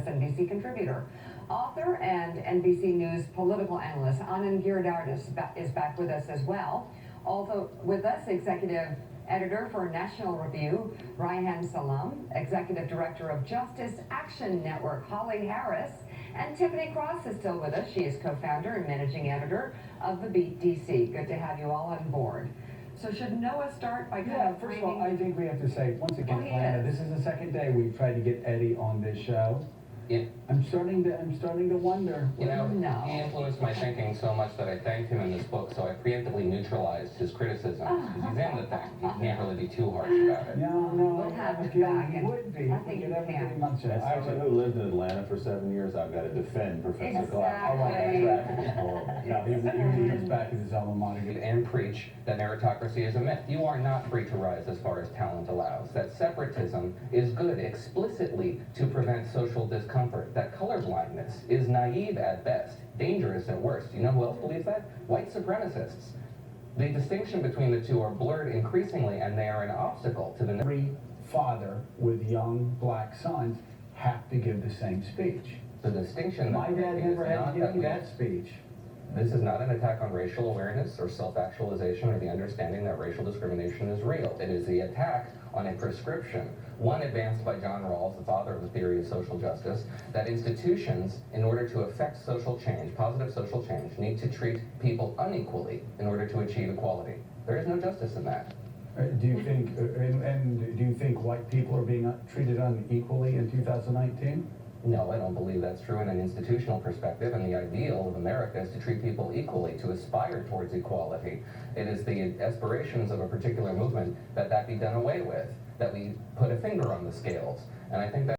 MSNBC contributor. Author and NBC News political analyst Anand Giridharadas is back with us as well. Also with us, executive editor for National Review, Reihan Salam, executive director of Justice Action Network, Holly Harris, and Tiffany Cross is still with us. She is co-founder and managing editor of The Beat DC. Good to have you all on board. So should Noah start by kind of first of all, I think we have to say, once again, Lana, this is the second day we've tried to get Eddie on this show. Yeah. I'm starting to wonder. You know, No. he influenced my thinking so much that I thanked him in this book, so I preemptively neutralized his criticism. Because he's in the thing. He can't really be too harsh about it. No, We'll I have have a him feeling back, he and would be. I think you can. Much As someone who lived in Atlanta for 7 years, I've got to defend Professor Glass. Oh, Exactly. traffic is horrible. No, he was back at his alma mater. And preach that meritocracy is a myth. You are not free to rise as far as talent allows. That separatism is good explicitly to prevent social discomfort. That colorblindness is naive at best, dangerous at worst. You know who else believes that? White supremacists. The distinction between the two are blurred increasingly, and they are an obstacle to the... Every father with young black sons have to give the same speech. The distinction My that dad is never had not to give me we- that speech. This is not an attack on racial awareness or self-actualization or the understanding that racial discrimination is real. It is the attack on a prescription, one advanced by John Rawls, the father of the theory of social justice, that institutions, in order to affect social change, positive social change, need to treat people unequally in order to achieve equality. There is no justice in that. Do you think, and do you think white people are being treated unequally in 2019? No, I don't believe that's true in an institutional perspective, and the ideal of America is to treat people equally, to aspire towards equality. It is the aspirations of a particular movement that be done away with, that we put a finger on the scales. And I think that